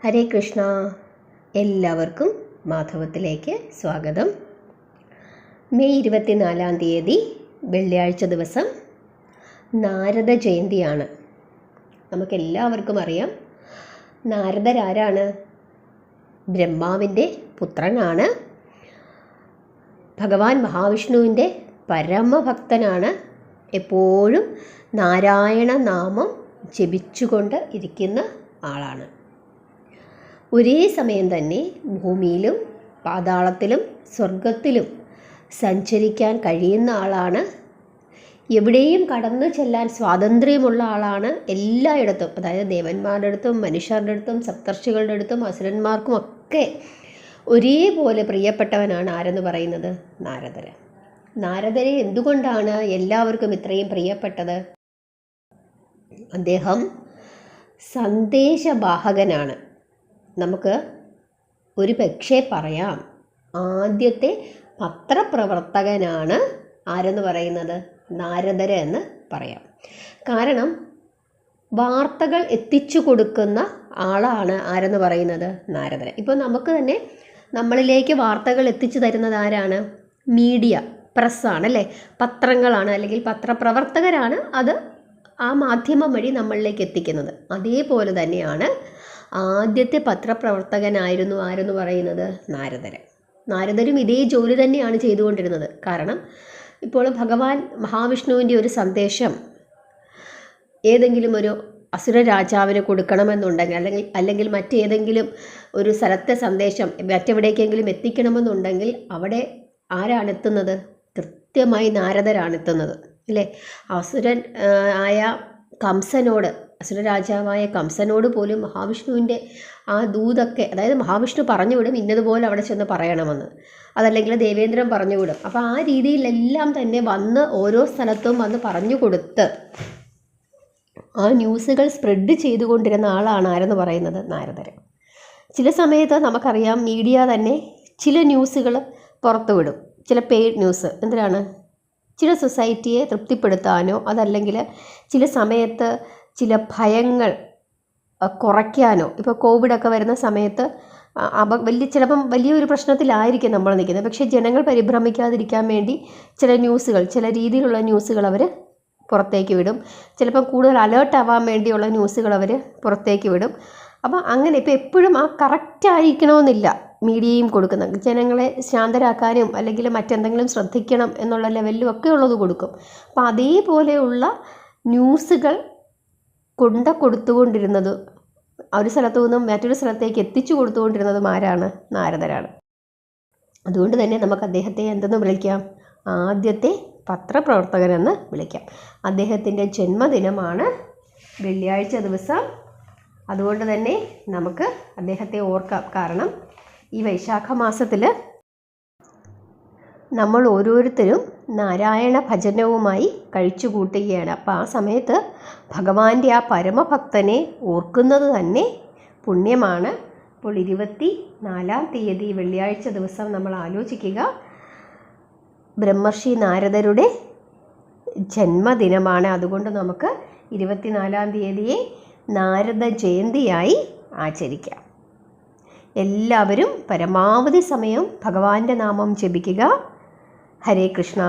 ഹരേ കൃഷ്ണ. എല്ലാവർക്കും മാധവത്തിലേക്ക് സ്വാഗതം. മെയ് 24 വെള്ളിയാഴ്ച ദിവസം നാരദ ജയന്തിയാണ്. നമുക്കെല്ലാവർക്കും അറിയാം, നാരദരാരാണ്? ബ്രഹ്മാവിൻ്റെ പുത്രനാണ്. ഭഗവാൻ മഹാവിഷ്ണുവിൻ്റെ പരമഭക്തനാണ്. എപ്പോഴും നാരായണ നാമം ജപിച്ചുകൊണ്ട് ഇരിക്കുന്ന ആളാണ്. ഒരേ സമയം തന്നെ ഭൂമിയിലും പാതാളത്തിലും സ്വർഗത്തിലും സഞ്ചരിക്കാൻ കഴിയുന്ന ആളാണ്. എവിടെയും കടന്നു ചെല്ലാൻ സ്വാതന്ത്ര്യമുള്ള ആളാണ്. എല്ലായിടത്തും, അതായത് ദേവന്മാരുടെ അടുത്തും മനുഷ്യരുടെ അടുത്തും സപ്തർഷികളുടെ അടുത്തും അസുരന്മാർക്കും ഒക്കെ ഒരേപോലെ പ്രിയപ്പെട്ടവനാണ്. ആരെന്ന് പറയുന്നത്? നാരദര്. നാരദരെ എന്തുകൊണ്ടാണ് എല്ലാവർക്കും ഇത്രയും പ്രിയപ്പെട്ടത്? അദ്ദേഹം സന്ദേശവാഹകനാണ്. നമുക്ക് ഒരു പക്ഷേ പറയാം, ആദ്യത്തെ പത്രപ്രവർത്തകനാണ് ആരെന്ന് പറയുന്നത്? നാരദര് എന്ന് പറയാം. കാരണം വാർത്തകൾ എത്തിച്ചു കൊടുക്കുന്ന ആളാണ് ആരെന്ന് പറയുന്നത്? നാരദര്. ഇപ്പോൾ നമുക്ക് തന്നെ നമ്മളിലേക്ക് വാർത്തകൾ എത്തിച്ചു തരുന്നത് ആരാണ്? മീഡിയ, പ്രസ്സാണ് അല്ലേ? പത്രങ്ങളാണ്, അല്ലെങ്കിൽ പത്രപ്രവർത്തകരാണ് അത് ആ മാധ്യമം വഴി നമ്മളിലേക്ക് എത്തിക്കുന്നത്. അതേപോലെ തന്നെയാണ് ആദ്യത്തെ പത്രപ്രവർത്തകനായിരുന്നു ആരെന്ന് പറയുന്നത്? നാരദര്. നാരദരും ഇതേ ജോലി തന്നെയാണ് ചെയ്തുകൊണ്ടിരുന്നത്. കാരണം ഇപ്പോൾ ഭഗവാൻ മഹാവിഷ്ണുവിൻ്റെ ഒരു സന്ദേശം ഏതെങ്കിലും ഒരു അസുര രാജാവിന് കൊടുക്കണമെന്നുണ്ടെങ്കിൽ, അല്ലെങ്കിൽ മറ്റേതെങ്കിലും ഒരു സ്ഥലത്തെ സന്ദേശം മറ്റെവിടേക്കെങ്കിലും എത്തിക്കണമെന്നുണ്ടെങ്കിൽ അവിടെ ആരാണ് എത്തുന്നത്? കൃത്യമായി നാരദരാണ് എത്തുന്നത് അല്ലേ? അസുരൻ ആയ കംസനോട്, അസുരരാജാവായ കംസനോട് പോലും മഹാവിഷ്ണുവിൻ്റെ ആ ദൂതൊക്കെ, അതായത് മഹാവിഷ്ണു പറഞ്ഞു വിടും ഇന്നതുപോലെ അവിടെ ചെന്ന് പറയണമെന്ന്, അതല്ലെങ്കിൽ ദേവേന്ദ്രൻ പറഞ്ഞു വിടും. അപ്പോൾ ആ രീതിയിലെല്ലാം തന്നെ വന്ന് ഓരോ സ്ഥലത്തും വന്ന് പറഞ്ഞു കൊടുത്ത് ആ ന്യൂസുകൾ സ്പ്രെഡ് ചെയ്തുകൊണ്ടിരുന്ന ആളാണ് ആരെന്ന് പറയുന്നത്? നാരദര്. ചില സമയത്ത് നമുക്കറിയാം, മീഡിയ തന്നെ ചില ന്യൂസുകൾ പുറത്തു വിടും. ചില പെയ്ഡ് ന്യൂസ്. എന്തിനാണ്? ചില സൊസൈറ്റിയെ തൃപ്തിപ്പെടുത്താനോ, അതല്ലെങ്കിൽ ചില സമയത്ത് ചില ഭയങ്ങൾ കുറയ്ക്കാനോ. ഇപ്പോൾ കോവിഡൊക്കെ വരുന്ന സമയത്ത് ചിലപ്പം വലിയൊരു പ്രശ്നത്തിലായിരിക്കും നമ്മൾ നിൽക്കുന്നത്. പക്ഷേ ജനങ്ങൾ പരിഭ്രമിക്കാതിരിക്കാൻ വേണ്ടി ചില ന്യൂസുകൾ, ചില രീതിയിലുള്ള ന്യൂസുകൾ അവർ പുറത്തേക്ക് വിടും. ചിലപ്പം കൂടുതൽ അലേർട്ട് ആവാൻ വേണ്ടിയുള്ള ന്യൂസുകൾ അവർ പുറത്തേക്ക് വിടും. അപ്പോൾ അങ്ങനെ ഇപ്പോൾ എപ്പോഴും ആ കറക്റ്റായിരിക്കണമെന്നില്ല മീഡിയയും കൊടുക്കുന്നത്. ജനങ്ങളെ ശാന്തരാക്കാനും അല്ലെങ്കിൽ മറ്റെന്തെങ്കിലും ശ്രദ്ധിക്കണം എന്നുള്ള ലെവലിലും ഒക്കെ ഉള്ളത് കൊടുക്കും. അപ്പോൾ അതേപോലെയുള്ള ന്യൂസുകൾ കൊടുത്തുകൊണ്ടിരുന്നത്, ഒരു സ്ഥലത്തു നിന്നും മറ്റൊരു സ്ഥലത്തേക്ക് എത്തിച്ചു കൊടുത്തുകൊണ്ടിരുന്നതും ആരാണ്? നാരദരാണ്. അതുകൊണ്ട് തന്നെ നമുക്ക് അദ്ദേഹത്തെ എന്തെന്ന് വിളിക്കാം? ആദ്യത്തെ പത്രപ്രവർത്തകനെന്ന് വിളിക്കാം. അദ്ദേഹത്തിൻ്റെ ജന്മദിനമാണ് വെള്ളിയാഴ്ച ദിവസം. അതുകൊണ്ട് തന്നെ നമുക്ക് അദ്ദേഹത്തെ ഓർക്കാം. കാരണം ഈ വൈശാഖ മാസത്തിൽ നമ്മൾ ഓരോരുത്തരും നാരായണ ഭജനവുമായി കഴിച്ചു കൂട്ടുകയാണ്. അപ്പോൾ ആ സമയത്ത് ഭഗവാന്റെ ആ പരമഭക്തനെ ഓർക്കുന്നത് തന്നെ പുണ്യമാണ്. അപ്പോൾ 24 വെള്ളിയാഴ്ച ദിവസം നമ്മൾ ആലോചിക്കുക, ബ്രഹ്മർഷി നാരദരുടെ ജന്മദിനമാണ്. അതുകൊണ്ട് നമുക്ക് 24 നാരദ ജയന്തിയായി ആചരിക്കാം. എല്ലാവരും പരമാവധി സമയം ഭഗവാന്റെ നാമം ജപിക്കുക. ഹരേ കൃഷ്ണ.